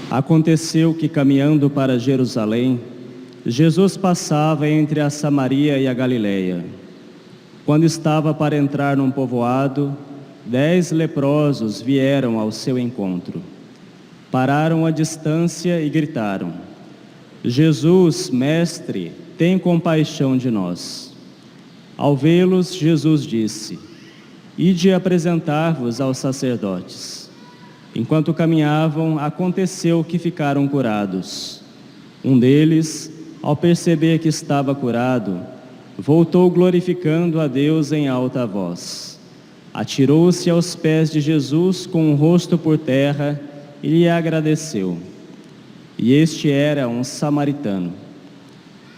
Aconteceu que, caminhando para Jerusalém, Jesus passava entre a Samaria e a Galileia. Quando estava para entrar num povoado, 10 leprosos vieram ao seu encontro. Pararam à distância e gritaram: Jesus, mestre, tem compaixão de nós. Ao vê-los, Jesus disse: Ide apresentar-vos aos sacerdotes. Enquanto caminhavam, aconteceu que ficaram curados. Um deles, ao perceber que estava curado, voltou glorificando a Deus em alta voz. Atirou-se aos pés de Jesus com o rosto por terra e lhe agradeceu. E este era um samaritano.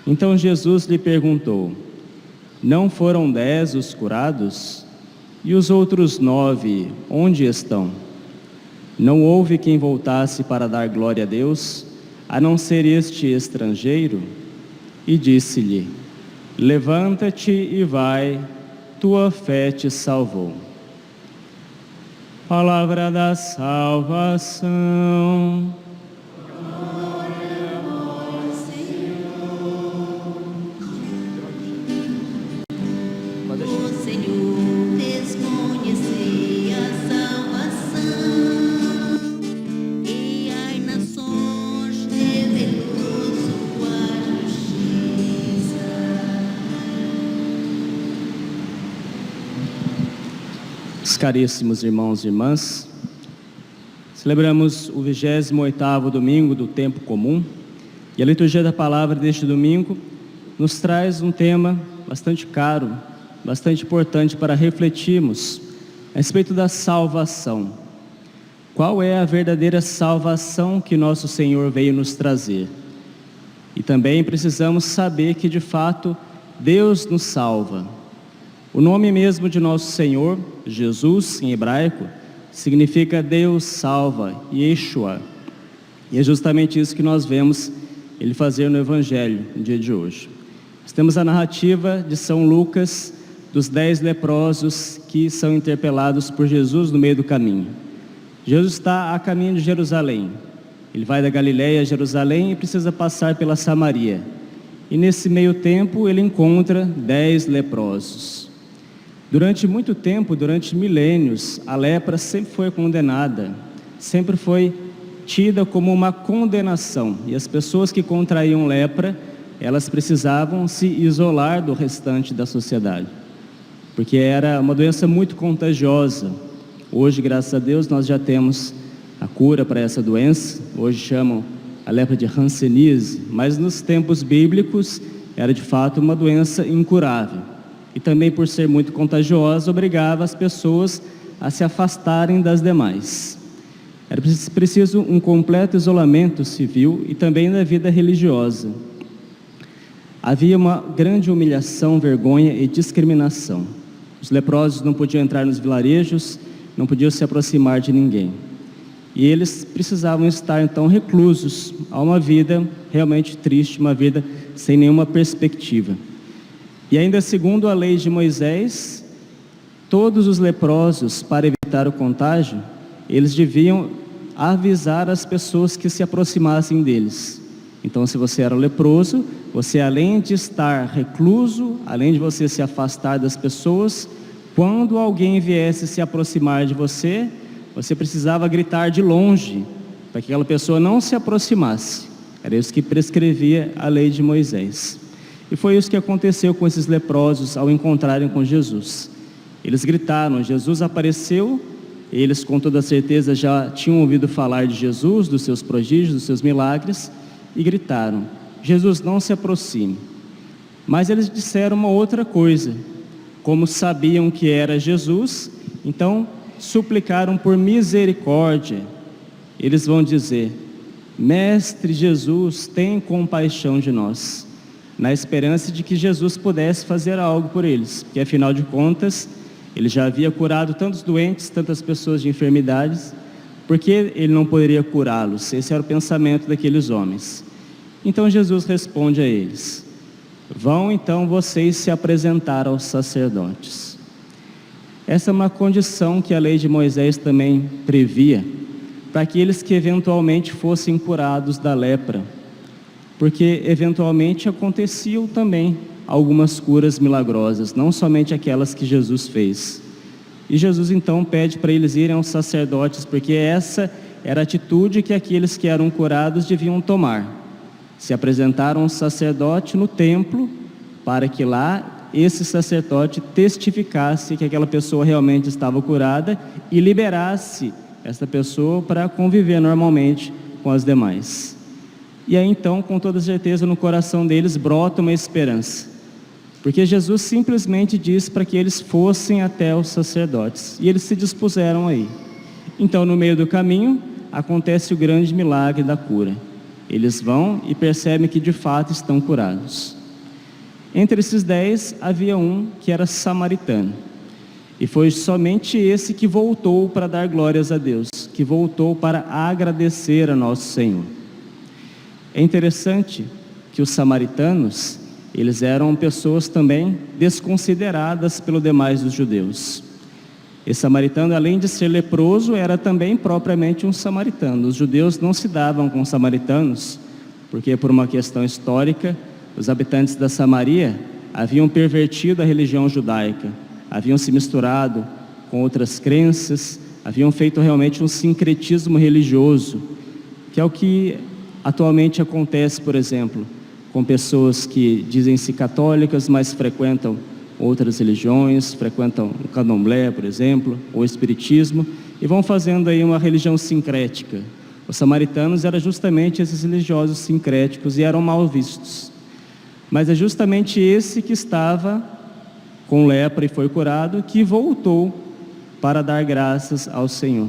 Então Jesus lhe perguntou: Não foram 10 os curados? E os outros 9, onde estão? Não houve quem voltasse para dar glória a Deus, a não ser este estrangeiro? E disse-lhe: Levanta-te e vai, tua fé te salvou. Palavra da salvação. Glória a vós, Senhor. O Senhor desconhecia a salvação, e às nações revelou sua justiça. Caríssimos irmãos e irmãs, celebramos o 28º domingo do tempo comum, e a liturgia da palavra deste domingo nos traz um tema bastante caro, bastante importante para refletirmos a respeito da salvação. Qual é a verdadeira salvação que nosso Senhor veio nos trazer? E também precisamos saber que de fato Deus nos salva. O nome mesmo de nosso Senhor, Jesus, em hebraico, significa Deus salva, Yeshua. E é justamente isso que nós vemos Ele fazer no Evangelho, no dia de hoje. Nós temos a narrativa de São Lucas, dos 10 leprosos que são interpelados por Jesus no meio do caminho. Jesus está a caminho de Jerusalém. Ele vai da Galileia a Jerusalém e precisa passar pela Samaria. E nesse meio tempo ele encontra 10 leprosos. Durante muito tempo, durante milênios, a lepra sempre foi condenada, sempre foi tida como uma condenação. E as pessoas que contraíam lepra, elas precisavam se isolar do restante da sociedade, porque era uma doença muito contagiosa. Hoje, graças a Deus, nós já temos a cura para essa doença. Hoje chamam a lepra de hanseníase, mas nos tempos bíblicos era de fato uma doença incurável. E também, por ser muito contagiosa, obrigava as pessoas a se afastarem das demais. Era preciso um completo isolamento civil e também da vida religiosa. Havia uma grande humilhação, vergonha e discriminação. Os leprosos não podiam entrar nos vilarejos, não podiam se aproximar de ninguém. E eles precisavam estar então reclusos a uma vida realmente triste, uma vida sem nenhuma perspectiva. E ainda segundo a lei de Moisés, todos os leprosos, para evitar o contágio, eles deviam avisar as pessoas que se aproximassem deles. Então, se você era leproso, você, além de estar recluso, além de você se afastar das pessoas, quando alguém viesse se aproximar de você, você precisava gritar de longe, para que aquela pessoa não se aproximasse. Era isso que prescrevia a lei de Moisés. E foi isso que aconteceu com esses leprosos ao encontrarem com Jesus. Eles gritaram, Jesus apareceu. Eles com toda certeza já tinham ouvido falar de Jesus, dos seus prodígios, dos seus milagres, e gritaram: Jesus, não se aproxime. Mas eles disseram uma outra coisa. Como sabiam que era Jesus, então suplicaram por misericórdia. Eles vão dizer: Mestre Jesus, tem compaixão de nós, na esperança de que Jesus pudesse fazer algo por eles, porque afinal de contas, Ele já havia curado tantos doentes, tantas pessoas de enfermidades, por que ele não poderia curá-los? Esse era o pensamento daqueles homens. Então Jesus responde a eles: vão então vocês se apresentar aos sacerdotes. Essa é uma condição que a lei de Moisés também previa, para aqueles que eventualmente fossem curados da lepra, porque eventualmente aconteciam também algumas curas milagrosas, não somente aquelas que Jesus fez. E Jesus então pede para eles irem aos sacerdotes, porque essa era a atitude que aqueles que eram curados deviam tomar. Se apresentaram ao sacerdote no templo, para que lá esse sacerdote testificasse que aquela pessoa realmente estava curada e liberasse essa pessoa para conviver normalmente com as demais. E aí então, com toda certeza, no coração deles brota uma esperança, porque Jesus simplesmente disse para que eles fossem até os sacerdotes, e eles se dispuseram aí. Então, no meio do caminho, acontece o grande milagre da cura. Eles vão e percebem que de fato estão curados. Entre esses 10, havia um que era samaritano, e foi somente esse que voltou para dar glórias a Deus, que voltou para agradecer a nosso Senhor. É interessante que os samaritanos, eles eram pessoas também desconsideradas pelo demais dos judeus. Esse samaritano, além de ser leproso, era também propriamente um samaritano. Os judeus não se davam com os samaritanos, porque por uma questão histórica, os habitantes da Samaria haviam pervertido a religião judaica, haviam se misturado com outras crenças, haviam feito realmente um sincretismo religioso, que é o que atualmente acontece, por exemplo, com pessoas que dizem-se católicas, mas frequentam outras religiões, frequentam o candomblé, por exemplo, ou o espiritismo, e vão fazendo aí uma religião sincrética. Os samaritanos eram justamente esses religiosos sincréticos e eram mal vistos. Mas é justamente esse que estava com lepra e foi curado, que voltou para dar graças ao Senhor.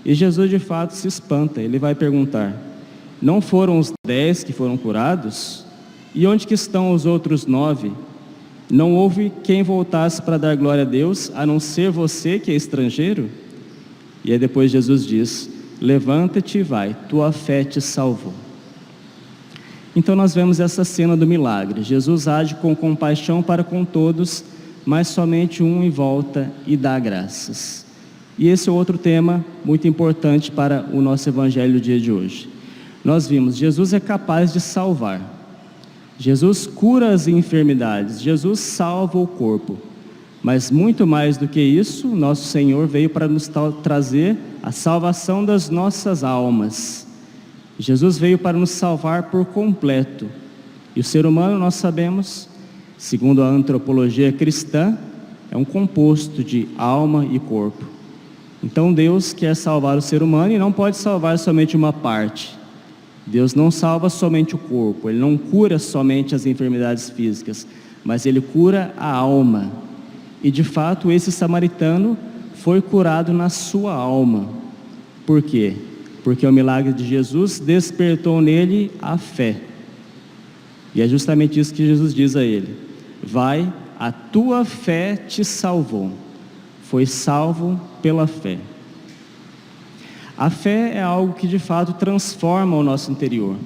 E Jesus de fato se espanta, ele vai perguntar: não foram os 10 que foram curados? E onde que estão os outros 9? Não houve quem voltasse para dar glória a Deus, a não ser você que é estrangeiro? E aí depois Jesus diz: levanta-te e vai, tua fé te salvou. Então nós vemos essa cena do milagre. Jesus age com compaixão para com todos, mas somente um em volta e dá graças. E esse é outro tema muito importante para o nosso evangelho do dia de hoje. Nós vimos, Jesus é capaz de salvar. Jesus cura as enfermidades, Jesus salva o corpo. Mas muito mais do que isso, nosso Senhor veio para nos trazer a salvação das nossas almas. Jesus veio para nos salvar por completo. E o ser humano, nós sabemos, segundo a antropologia cristã, é um composto de alma e corpo. Então Deus quer salvar o ser humano e não pode salvar somente uma parte. Deus não salva somente o corpo, Ele não cura somente as enfermidades físicas, mas Ele cura a alma. E de fato esse samaritano foi curado na sua alma. Por quê? Porque o milagre de Jesus despertou nele a fé. E é justamente isso que Jesus diz a ele: vai, a tua fé te salvou. Foi salvo pela fé. A fé é algo que de fato transforma o nosso interior,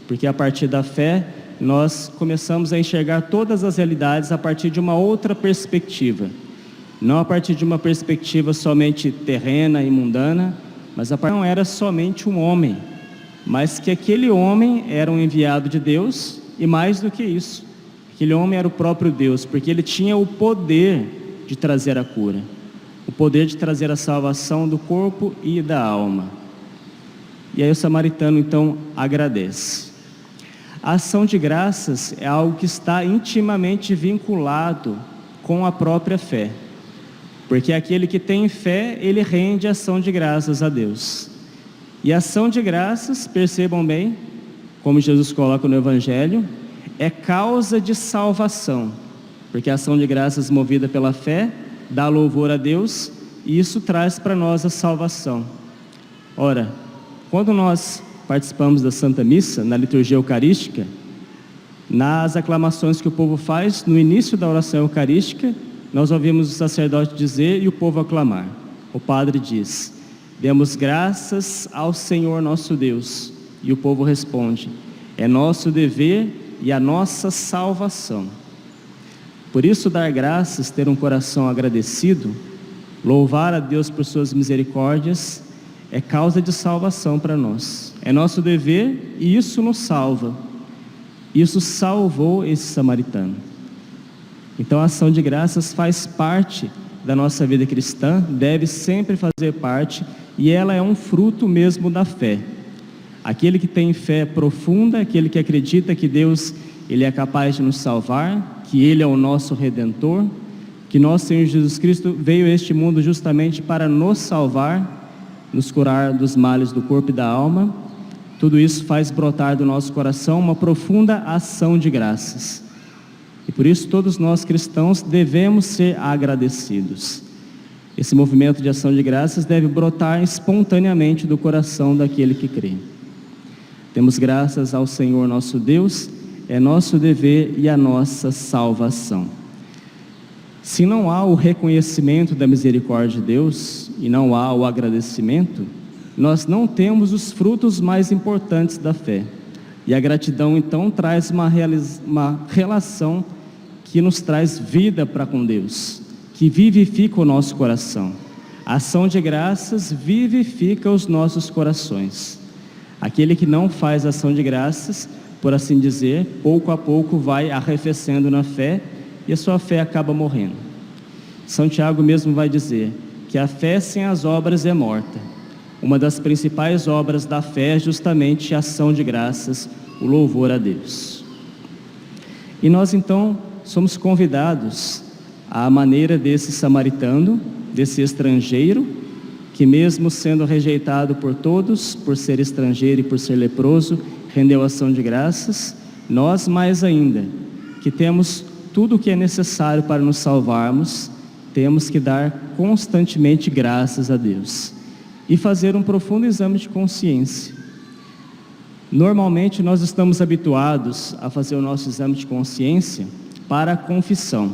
porque a partir da fé nós começamos a enxergar todas as realidades a partir de uma outra perspectiva, não a partir de uma perspectiva somente terrena e mundana, mas a partir não era somente um homem, mas que aquele homem era um enviado de Deus, e mais do que isso, aquele homem era o próprio Deus, porque ele tinha o poder de trazer a cura, o poder de trazer a salvação do corpo e da alma. E aí o samaritano então agradece. A ação de graças é algo que está intimamente vinculado com a própria fé, porque aquele que tem fé, ele rende ação de graças a Deus. E a ação de graças, percebam bem, como Jesus coloca no Evangelho, é causa de salvação, porque a ação de graças movida pela fé dá louvor a Deus, e isso traz para nós a salvação. Ora, quando nós participamos da Santa Missa, na liturgia eucarística, nas aclamações que o povo faz no início da oração eucarística, nós ouvimos o sacerdote dizer e o povo aclamar. O padre diz: demos graças ao Senhor nosso Deus. E o povo responde: é nosso dever e a nossa salvação. Por isso, dar graças, ter um coração agradecido, louvar a Deus por suas misericórdias, é causa de salvação para nós. É nosso dever e isso nos salva. Isso salvou esse samaritano. Então a ação de graças faz parte da nossa vida cristã, deve sempre fazer parte, e ela é um fruto mesmo da fé. Aquele que tem fé profunda, aquele que acredita que Deus, Ele é capaz de nos salvar, que Ele é o nosso Redentor, que nosso Senhor Jesus Cristo veio a este mundo justamente para nos salvar, nos curar dos males do corpo e da alma. Tudo isso faz brotar do nosso coração uma profunda ação de graças. E por isso todos nós cristãos devemos ser agradecidos. Esse movimento de ação de graças deve brotar espontaneamente do coração daquele que crê. Temos graças ao Senhor nosso Deus, é nosso dever e a nossa salvação. Se não há o reconhecimento da misericórdia de Deus e não há o agradecimento, nós não temos os frutos mais importantes da fé. E a gratidão então traz uma relação que nos traz vida para com Deus, que vivifica o nosso coração. A ação de graças vivifica os nossos corações. Aquele que não faz ação de graças, por assim dizer, pouco a pouco vai arrefecendo na fé e a sua fé acaba morrendo. São Tiago mesmo vai dizer que a fé sem as obras é morta. Uma das principais obras da fé é justamente a ação de graças, o louvor a Deus. E nós então somos convidados à maneira desse samaritano, desse estrangeiro, que mesmo sendo rejeitado por todos, por ser estrangeiro e por ser leproso, rendeu ação de graças. Nós mais ainda, que temos tudo o que é necessário para nos salvarmos, temos que dar constantemente graças a Deus e fazer um profundo exame de consciência. Normalmente nós estamos habituados a fazer o nosso exame de consciência para a confissão,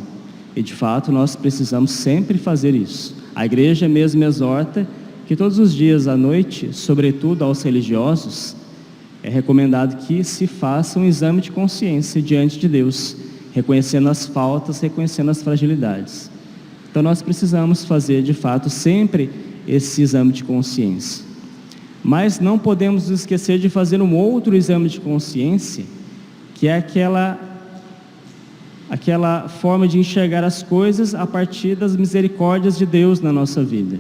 e de fato nós precisamos sempre fazer isso. A igreja mesmo exorta que todos os dias à noite, sobretudo aos religiosos, é recomendado que se faça um exame de consciência diante de Deus, reconhecendo as faltas, reconhecendo as fragilidades. Então nós precisamos fazer de fato sempre esse exame de consciência. Mas não podemos esquecer de fazer um outro exame de consciência, que é aquela forma de enxergar as coisas a partir das misericórdias de Deus na nossa vida.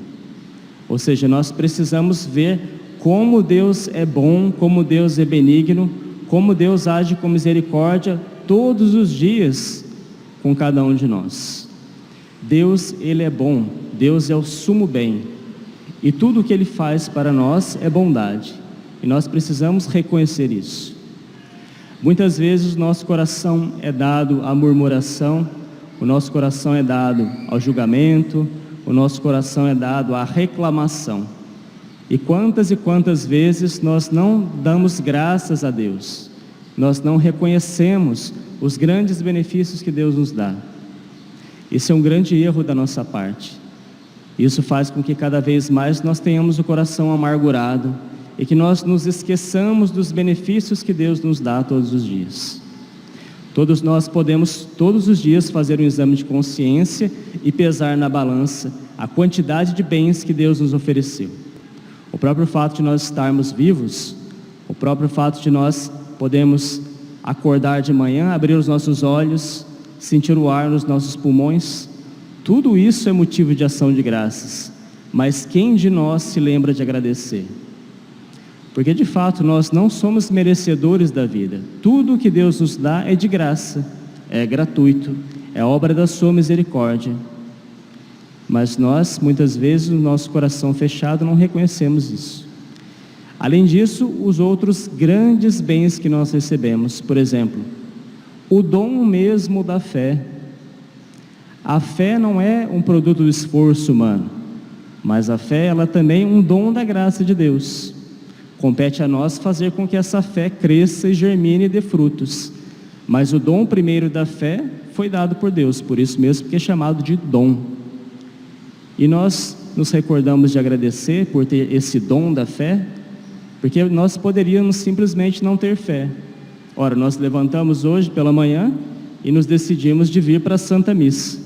Ou seja, nós precisamos ver como Deus é bom, como Deus é benigno, como Deus age com misericórdia todos os dias com cada um de nós. Deus, Ele é bom, Deus é o sumo bem, e tudo o que Ele faz para nós é bondade, e nós precisamos reconhecer isso. Muitas vezes o nosso coração é dado à murmuração, o nosso coração é dado ao julgamento, o nosso coração é dado à reclamação. E quantas vezes nós não damos graças a Deus, nós não reconhecemos os grandes benefícios que Deus nos dá. Esse é um grande erro da nossa parte. Isso faz com que cada vez mais nós tenhamos o coração amargurado e que nós nos esqueçamos dos benefícios que Deus nos dá todos os dias. Todos nós podemos todos os dias fazer um exame de consciência e pesar na balança a quantidade de bens que Deus nos ofereceu. O próprio fato de nós estarmos vivos, o próprio fato de nós podemos acordar de manhã, abrir os nossos olhos, sentir o ar nos nossos pulmões, tudo isso é motivo de ação de graças. Mas quem de nós se lembra de agradecer? Porque de fato nós não somos merecedores da vida. Tudo que Deus nos dá é de graça, é gratuito, é obra da sua misericórdia. Mas nós, muitas vezes, no nosso coração fechado, não reconhecemos isso. Além disso, os outros grandes bens que nós recebemos, por exemplo, o dom mesmo da fé. A fé não é um produto do esforço humano, mas a fé, ela também é um dom da graça de Deus. Compete a nós fazer com que essa fé cresça e germine e dê frutos. Mas o dom primeiro da fé foi dado por Deus, por isso mesmo que é chamado de dom. E nós nos recordamos de agradecer por ter esse dom da fé, porque nós poderíamos simplesmente não ter fé. Ora, nós levantamos hoje pela manhã e nos decidimos de vir para a Santa Missa.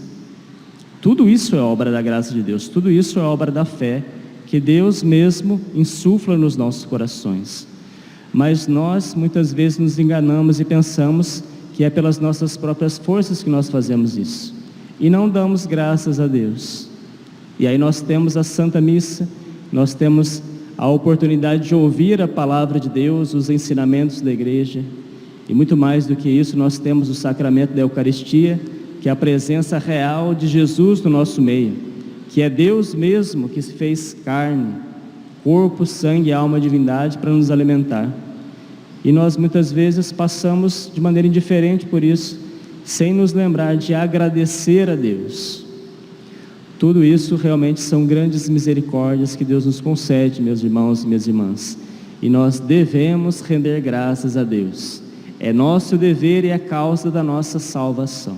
Tudo isso é obra da graça de Deus, tudo isso é obra da fé que Deus mesmo insufla nos nossos corações. Mas nós muitas vezes nos enganamos e pensamos que é pelas nossas próprias forças que nós fazemos isso, e não damos graças a Deus. E aí nós temos a Santa Missa, nós temos a oportunidade de ouvir a palavra de Deus, os ensinamentos da igreja, e muito mais do que isso, nós temos o sacramento da Eucaristia, que é a presença real de Jesus no nosso meio, que é Deus mesmo que se fez carne, corpo, sangue, alma, divindade, para nos alimentar. E nós muitas vezes passamos de maneira indiferente por isso, sem nos lembrar de agradecer a Deus. Tudo isso realmente são grandes misericórdias que Deus nos concede, meus irmãos e minhas irmãs. E nós devemos render graças a Deus. É nosso dever e é causa da nossa salvação.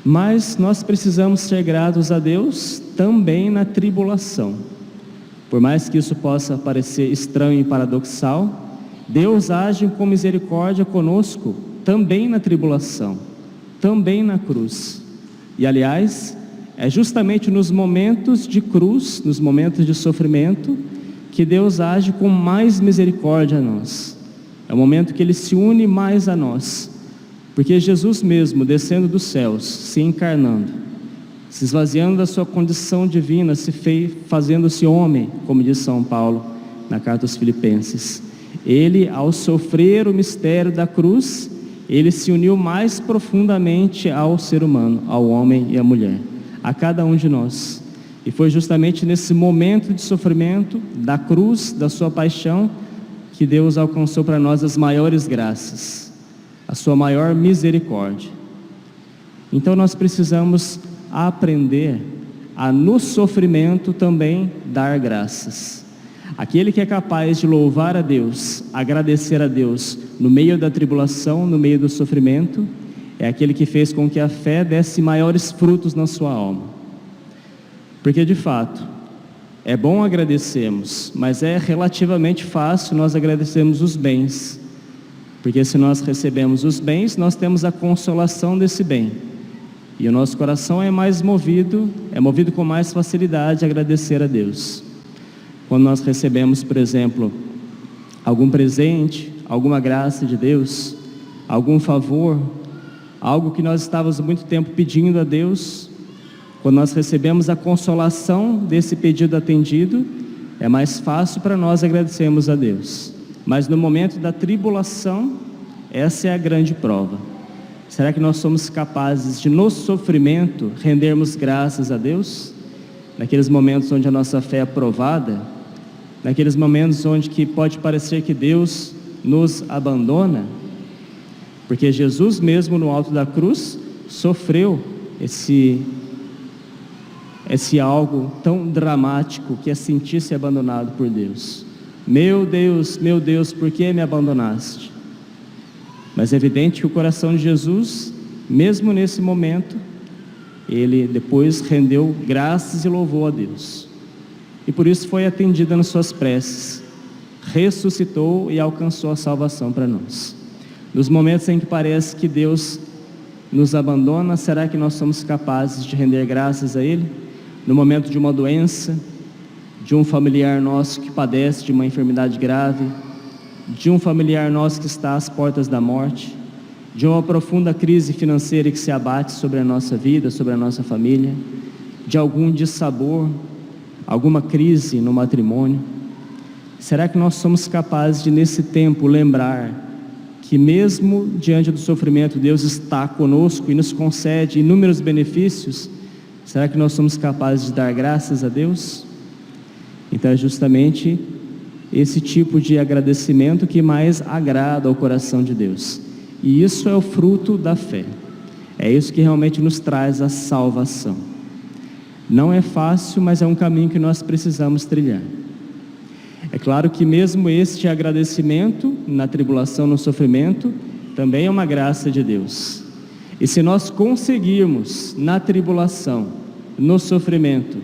Mas nós precisamos ser gratos a Deus também na tribulação. Por mais que isso possa parecer estranho e paradoxal, Deus age com misericórdia conosco também na tribulação, também na cruz. E aliás, é justamente nos momentos de cruz, nos momentos de sofrimento, que Deus age com mais misericórdia a nós. É o momento que Ele se une mais a nós, porque Jesus mesmo, descendo dos céus, se encarnando, se esvaziando da sua condição divina, fazendo-se homem, como diz São Paulo na carta aos Filipenses. Ele, ao sofrer o mistério da cruz, Ele se uniu mais profundamente ao ser humano, ao homem e à mulher, a cada um de nós. E foi justamente nesse momento de sofrimento, da cruz, da sua paixão, que Deus alcançou para nós as maiores graças, a sua maior misericórdia. Então nós precisamos aprender a no sofrimento também dar graças. Aquele que é capaz de louvar a Deus, agradecer a Deus no meio da tribulação, no meio do sofrimento, é aquele que fez com que a fé desse maiores frutos na sua alma. Porque de fato, é bom agradecermos, mas é relativamente fácil nós agradecermos os bens. Porque se nós recebemos os bens, nós temos a consolação desse bem. E o nosso coração é movido com mais facilidade a agradecer a Deus. Quando nós recebemos, por exemplo, algum presente, alguma graça de Deus, algum favor, algo que nós estávamos muito tempo pedindo a Deus, quando nós recebemos a consolação desse pedido atendido, é mais fácil para nós agradecermos a Deus. Mas no momento da tribulação, essa é a grande prova. Será que nós somos capazes de, no sofrimento, rendermos graças a Deus? Naqueles momentos onde a nossa fé é provada, naqueles momentos onde que pode parecer que Deus nos abandona, porque Jesus mesmo no alto da cruz sofreu esse algo tão dramático que é sentir-se abandonado por Deus. Meu Deus, por que me abandonaste? Mas é evidente que o coração de Jesus, mesmo nesse momento, ele depois rendeu graças e louvou a Deus. E por isso foi atendida nas suas preces, ressuscitou e alcançou a salvação para nós. Nos momentos em que parece que Deus nos abandona, será que nós somos capazes de render graças a Ele? No momento de uma doença, de um familiar nosso que padece de uma enfermidade grave, de um familiar nosso que está às portas da morte, de uma profunda crise financeira que se abate sobre a nossa vida, sobre a nossa família, de algum dissabor, alguma crise no matrimônio. Será que nós somos capazes de, nesse tempo, lembrar que mesmo diante do sofrimento, Deus está conosco e nos concede inúmeros benefícios? Será que nós somos capazes de dar graças a Deus? Então é justamente esse tipo de agradecimento que mais agrada ao coração de Deus. E isso é o fruto da fé. É isso que realmente nos traz a salvação. Não é fácil, mas é um caminho que nós precisamos trilhar. É claro que mesmo este agradecimento na tribulação, no sofrimento, também é uma graça de Deus. E se nós conseguirmos, na tribulação, no sofrimento,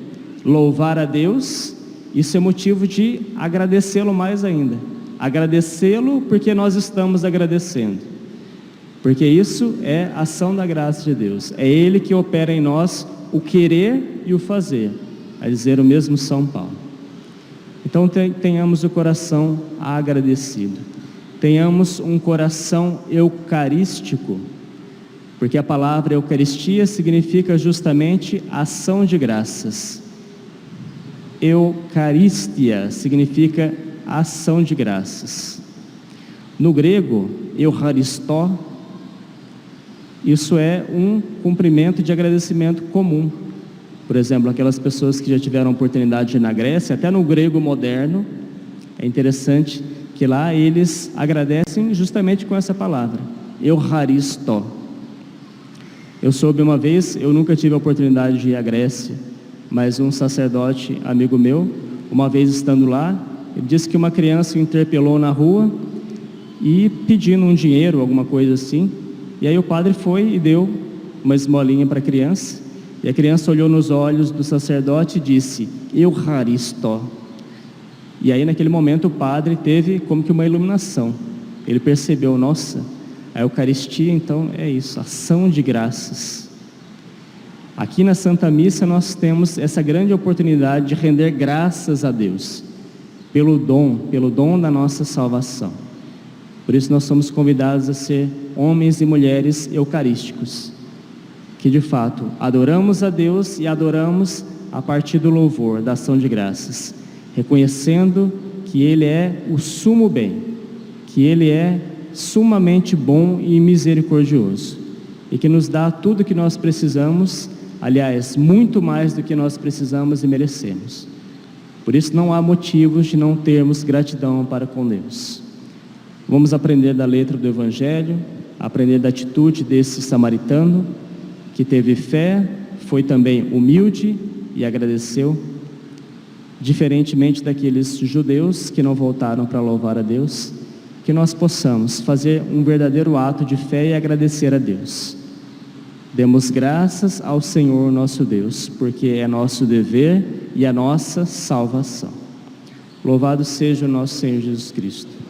louvar a Deus, isso é motivo de agradecê-lo mais ainda. Agradecê-lo porque nós estamos agradecendo. Porque isso é ação da graça de Deus. É Ele que opera em nós o querer e o fazer, a dizer o mesmo São Paulo. Então tenhamos o coração agradecido. Tenhamos um coração eucarístico, porque a palavra Eucaristia significa justamente ação de graças. Eucaristia significa ação de graças. No grego, Eucharistó, isso é um cumprimento de agradecimento comum. Por exemplo, aquelas pessoas que já tiveram oportunidade de ir na Grécia, até no grego moderno, é interessante que lá eles agradecem justamente com essa palavra, Eucharistó. Eu soube uma vez, eu nunca tive a oportunidade de ir à Grécia, mas um sacerdote amigo meu, uma vez estando lá, ele disse que uma criança o interpelou na rua e pedindo um dinheiro, alguma coisa assim, e aí o padre foi e deu uma esmolinha para a criança, e a criança olhou nos olhos do sacerdote e disse, Eucharistó. E aí naquele momento o padre teve como que uma iluminação, ele percebeu, nossa, a Eucaristia então é isso, ação de graças. Aqui na Santa Missa nós temos essa grande oportunidade de render graças a Deus, pelo dom da nossa salvação. Por isso nós somos convidados a ser homens e mulheres eucarísticos, que de fato adoramos a Deus e adoramos a partir do louvor, da ação de graças, reconhecendo que Ele é o sumo bem, que Ele é sumamente bom e misericordioso, e que nos dá tudo o que nós precisamos, aliás, muito mais do que nós precisamos e merecemos. Por isso não há motivos de não termos gratidão para com Deus. Vamos aprender da letra do Evangelho, aprender da atitude desse samaritano, que teve fé, foi também humilde e agradeceu, diferentemente daqueles judeus que não voltaram para louvar a Deus, que nós possamos fazer um verdadeiro ato de fé e agradecer a Deus. Demos graças ao Senhor nosso Deus, porque é nosso dever e a nossa salvação. Louvado seja o nosso Senhor Jesus Cristo.